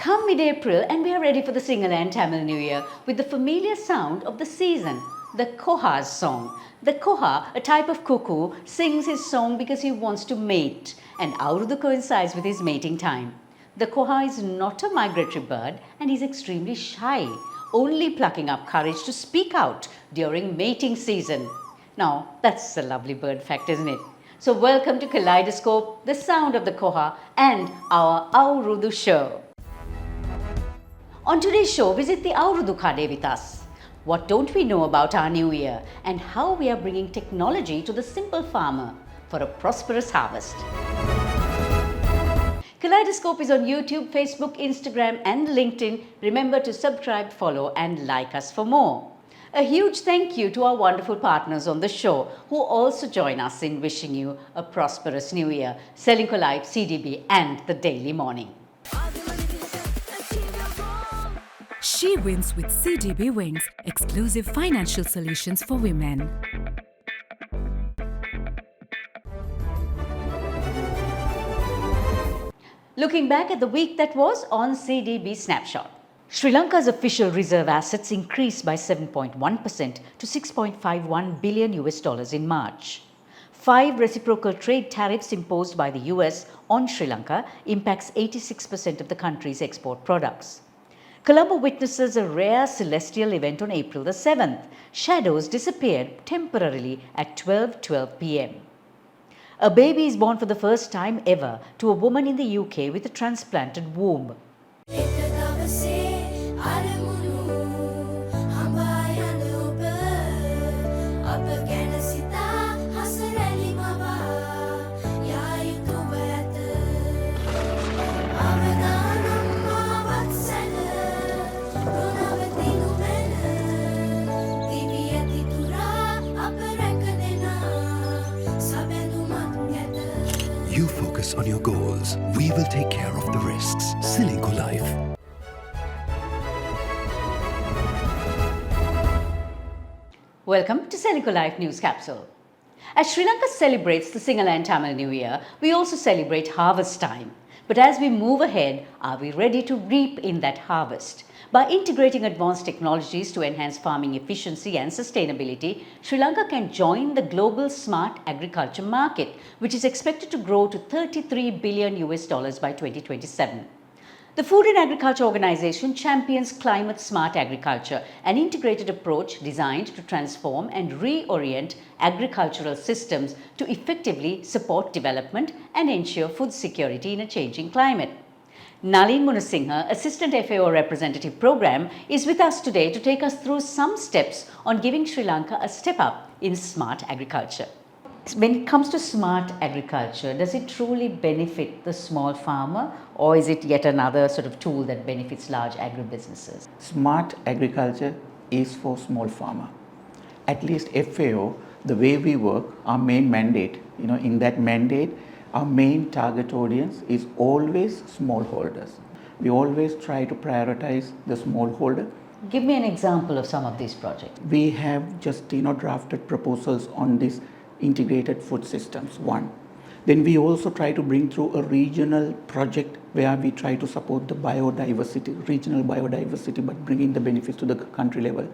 Come mid-April and we are ready for the Sinhala&Tamil New Year with the familiar sound of the season, the Koha's song. The Koha, a type of cuckoo, sings his song because he wants to mate, and Avurudu coincides with his mating time. The Koha is not a migratory bird and is extremely shy, only plucking up courage to speak out during mating season. Now, that's a lovely bird fact, isn't it? So welcome to Kaleidoscope, the sound of the Koha and our Avurudu show. On today's show, visit the Avurudu Kade with us. What don't we know about our new year and how we are bringing technology to the simple farmer for a prosperous harvest. Kaleidoscope is on YouTube, Facebook, Instagram and LinkedIn. Remember to subscribe, follow and like us for more. A huge thank you to our wonderful partners on the show who also join us in wishing you a prosperous new year. Srilanka Life, CDB and The Daily Morning. She wins with CDB Wings, exclusive financial solutions for women. Looking back at the week that was on CDB Snapshot. Sri Lanka's official reserve assets increased by 7.1% to $6.51 billion in March. 5 reciprocal trade tariffs imposed by the US on Sri Lanka impacts 86% of the country's export products. Colombo witnesses a rare celestial event on April the 7th. Shadows disappeared temporarily at 12:12 p.m. A baby is born for the first time ever to a woman in the UK with a transplanted womb. You focus on your goals. We will take care of the risks. Srilanka Life. Welcome to Srilanka Life News Capsule. As Sri Lanka celebrates the Sinhala&Tamil New Year, we also celebrate harvest time. But as we move ahead, are we ready to reap in that harvest? By integrating advanced technologies to enhance farming efficiency and sustainability, Sri Lanka can join the global smart agriculture market, which is expected to grow to $33 billion by 2027. The Food and Agriculture Organization champions climate smart agriculture, an integrated approach designed to transform and reorient agricultural systems to effectively support development and ensure food security in a changing climate. Nalin, Munasinghe, Assistant FAO Representative Program, is with us today to take us through some steps on giving Sri Lanka a step up in smart agriculture. When it comes to smart agriculture, does it truly benefit the small farmer or is it yet another sort of tool that benefits large agribusinesses? Smart agriculture is for small farmer. At least FAO, the way we work, our main mandate, in that mandate, our main target audience is always smallholders. We always try to prioritize the smallholder. Give me an example of some of these projects. We have just drafted proposals on this integrated food systems, one. Then we also try to bring through a regional project where we try to support the biodiversity, regional biodiversity, but bringing the benefits to the country level.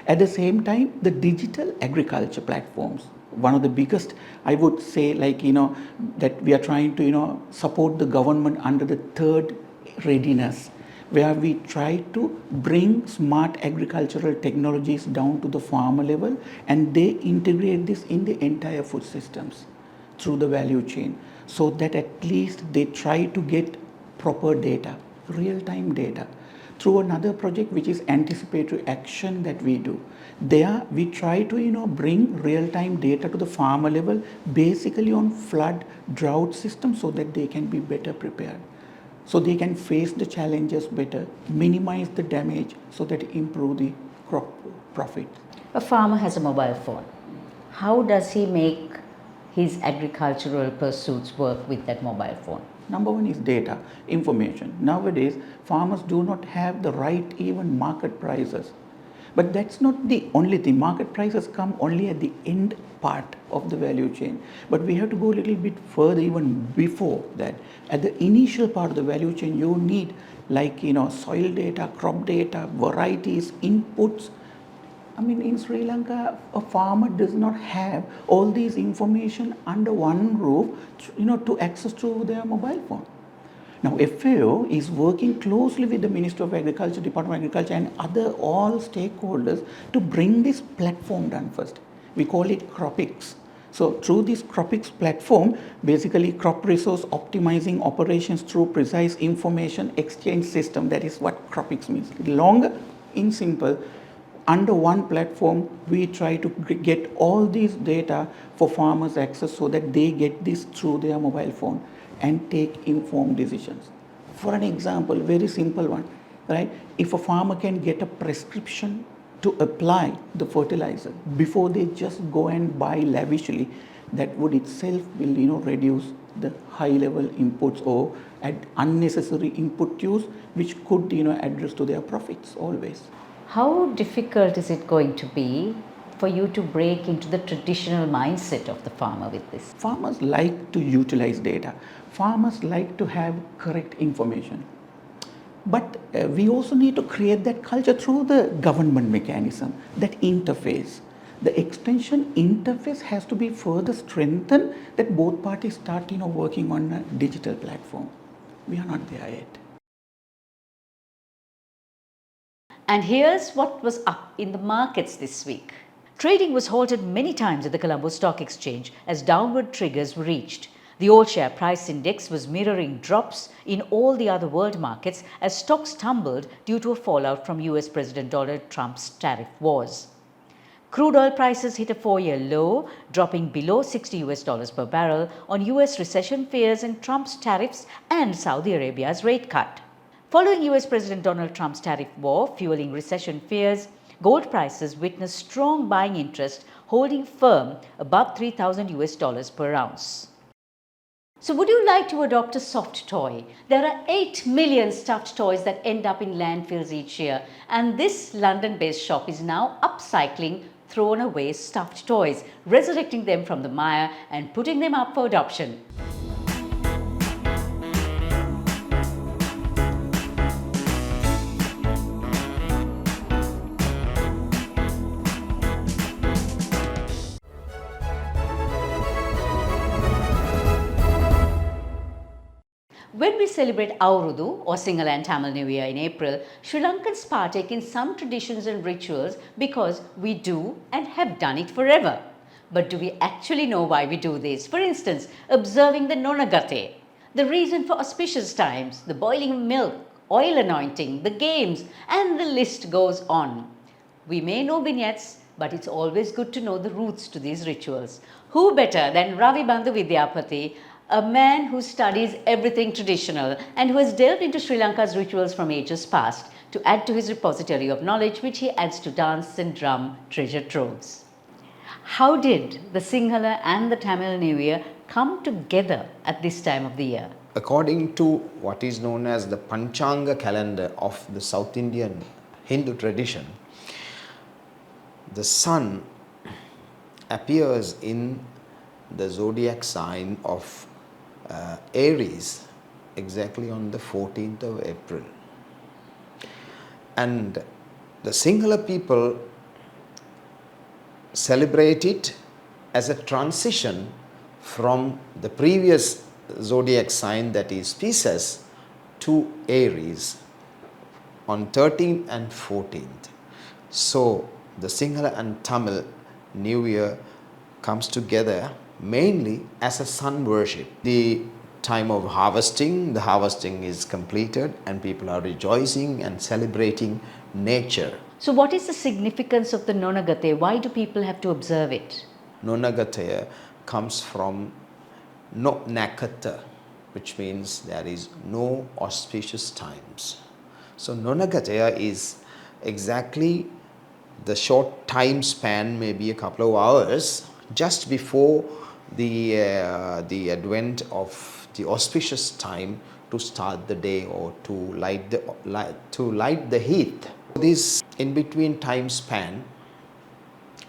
At the same time, the digital agriculture platforms, one of the biggest, I would say, that we are trying to, support the government under the third readiness, where we try to bring smart agricultural technologies down to the farmer level and they integrate this in the entire food systems through the value chain, so that at least they try to get proper data, real-time data. Through another project which is anticipatory action that we do. There we try to bring real-time data to the farmer level, basically on flood, drought system, so that they can be better prepared. So they can face the challenges better, minimize the damage, so that improve the crop profit. A farmer has a mobile phone. How does he make his agricultural pursuits work with that mobile phone? Number one is data, information. Nowadays, farmers do not have the right even market prices. But that's not the only thing. Market prices come only at the end part of the value chain. But we have to go a little bit further even before that. At the initial part of the value chain, you need like soil data, crop data, varieties, inputs. I mean, in Sri Lanka, a farmer does not have all these information under one roof, to access through their mobile phone. Now, FAO is working closely with the Ministry of Agriculture, Department of Agriculture, and other all stakeholders to bring this platform down first. We call it CropX. So, through this CropX platform, basically crop resource optimizing operations through precise information exchange system. That is what CropX means. Longer, in simple, under one platform, we try to get all these data for farmers access so that they get this through their mobile phone and take informed decisions. For an example, very simple one, right? If a farmer can get a prescription to apply the fertilizer before they just go and buy lavishly, that would itself will reduce the high level inputs or add unnecessary input use, which could address to their profits always. How difficult is it going to be for you to break into the traditional mindset of the farmer with this? Farmers like to utilize data. Farmers like to have correct information. But we also need to create that culture through the government mechanism, that interface. The extension interface has to be further strengthened, that both parties start working on a digital platform. We are not there yet. And here's what was up in the markets this week. Trading was halted many times at the Colombo Stock Exchange as downward triggers were reached. The all-share price index was mirroring drops in all the other world markets as stocks tumbled due to a fallout from US President Donald Trump's tariff wars. Crude oil prices hit a 4-year low, dropping below $60 per barrel on US recession fears and Trump's tariffs and Saudi Arabia's rate cut. Following US President Donald Trump's tariff war fueling recession fears, gold prices witnessed strong buying interest, holding firm above $3,000 per ounce. So would you like to adopt a soft toy? There are 8 million stuffed toys that end up in landfills each year, and this London-based shop is now upcycling thrown away stuffed toys, resurrecting them from the mire and putting them up for adoption. When we celebrate Avurudu or Sinhala&Tamil New Year in April, Sri Lankans partake in some traditions and rituals because we do and have done it forever. But do we actually know why we do this? For instance, observing the Nonagathey, the reason for auspicious times, the boiling of milk, oil anointing, the games, and the list goes on. We may know vignettes, but it's always good to know the roots to these rituals. Who better than Ravibandhu Vidyapathy, a man who studies everything traditional and who has delved into Sri Lanka's rituals from ages past to add to his repository of knowledge, which he adds to dance and drum treasure troves. How did the Sinhala and the Tamil New Year come together at this time of the year? According to what is known as the Panchanga calendar of the South Indian Hindu tradition, the sun appears in the zodiac sign of Aries exactly on the 14th of April. And the Sinhala people celebrate it as a transition from the previous zodiac sign, that is Pisces, to Aries on 13th and 14th. So the Sinhala and Tamil New Year comes together mainly as a sun worship. The time of harvesting, the harvesting is completed and people are rejoicing and celebrating nature. So what is the significance of the Nonagathey? Why do people have to observe it? Nonagathey comes from no nakatha, which means there is no auspicious times. So Nonagathey is exactly the short time span, maybe a couple of hours, just before the advent of the auspicious time to start the day or to light the heath. This in between time span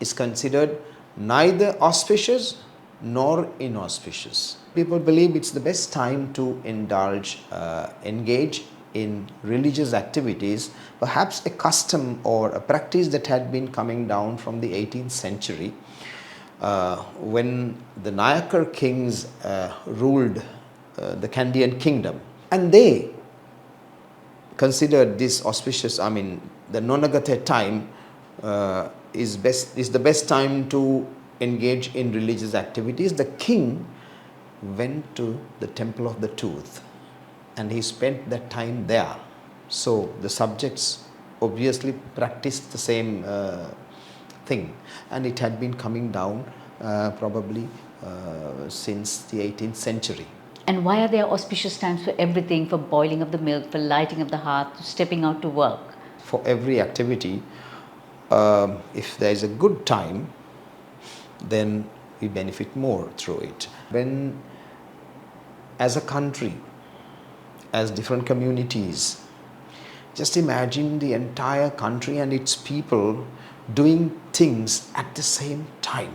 is considered neither auspicious nor inauspicious. People believe it's the best time to engage in religious activities, perhaps a custom or a practice that had been coming down from the 18th century when the Nayakar kings ruled the Kandyan kingdom, and they considered this auspicious, I mean, the Nonagathey time is the best time to engage in religious activities. The king went to the temple of the tooth and he spent that time there. So the subjects obviously practiced the same thing, and it had been coming down probably since the 18th century. And why are there auspicious times for everything, for boiling of the milk, for lighting of the hearth, to stepping out to work? For every activity, if there is a good time, then we benefit more through it. When as a country, as different communities, just imagine the entire country and its people doing things at the same time.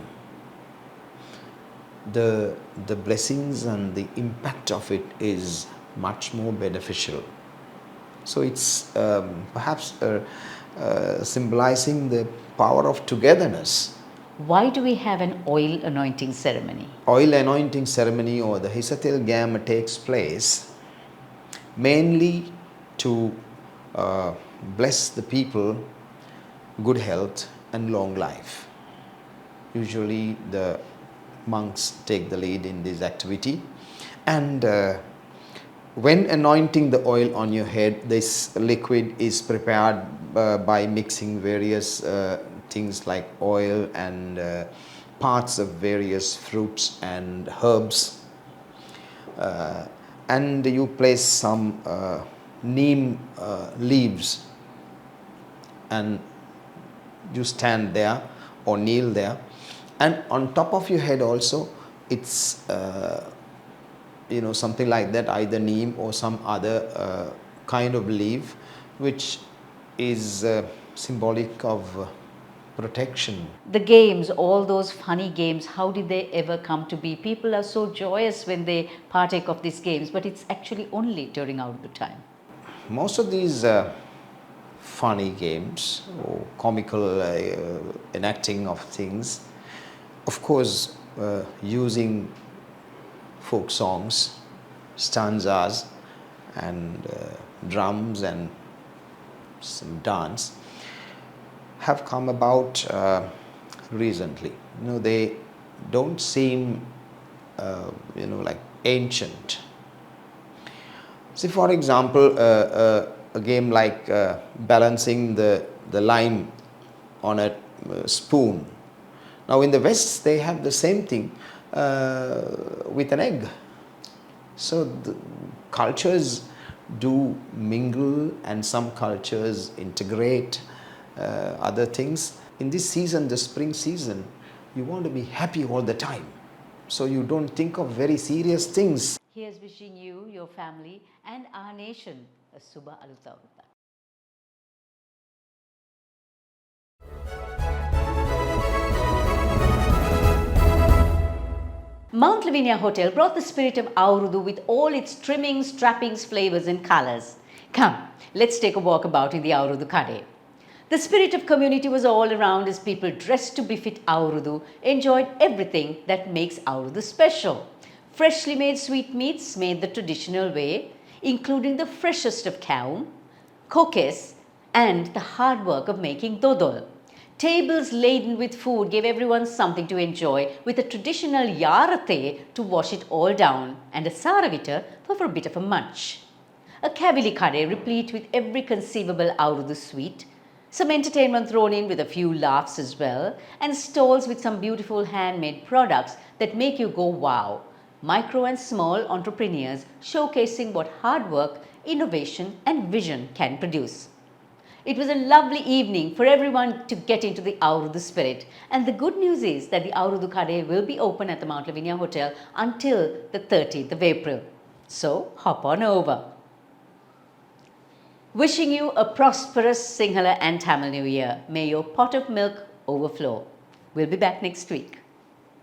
The blessings and the impact of it is much more beneficial. So it's perhaps symbolizing the power of togetherness. Why do we have an oil anointing ceremony? Oil anointing ceremony or the Hisatil Gama takes place mainly to bless the people good health and long life. Usually the monks take the lead in this activity, and when anointing the oil on your head, this liquid is prepared by mixing various things like oil and parts of various fruits and herbs, and you place some neem leaves and you stand there or kneel there, and on top of your head also it's something like that, either neem or some other kind of leaf, which is symbolic of protection. The games, all those funny games, how did they ever come to be? People are so joyous when they partake of these games, but it's actually only during Avurudu time. Most of these funny games or comical enacting of things, of course, using folk songs, stanzas and drums and some dance, have come about recently. They don't seem like ancient. See, for example, a game like balancing the lime on a spoon. Now in the West they have the same thing with an egg. So the cultures do mingle and some cultures integrate other things. In this season, the spring season, you want to be happy all the time. So you don't think of very serious things. Here's wishing you, your family and our nation a Subha Alutavutta. Mount Lavinia Hotel brought the spirit of Avurudu with all its trimmings, trappings, flavors and colors. Come, let's take a walk about in the Avurudu Kade. The spirit of community was all around as people dressed to befit Avurudu enjoyed everything that makes Avurudu special. Freshly made sweetmeats made the traditional way, including the freshest of kaum, kokes and the hard work of making dodol. Tables laden with food gave everyone something to enjoy, with a traditional yarate to wash it all down and a saravita for a bit of a munch. A kavili kade replete with every conceivable Avurudu sweet, some entertainment thrown in with a few laughs as well, and stalls with some beautiful handmade products that make you go wow. Micro and small entrepreneurs showcasing what hard work, innovation and vision can produce. It was a lovely evening for everyone to get into the Avurudu spirit, and the good news is that the Avurudu Kade will be open at the Mount Lavinia Hotel until the 30th of April. So hop on over. Wishing you a prosperous Sinhala and Tamil New Year. May your pot of milk overflow. We'll be back next week.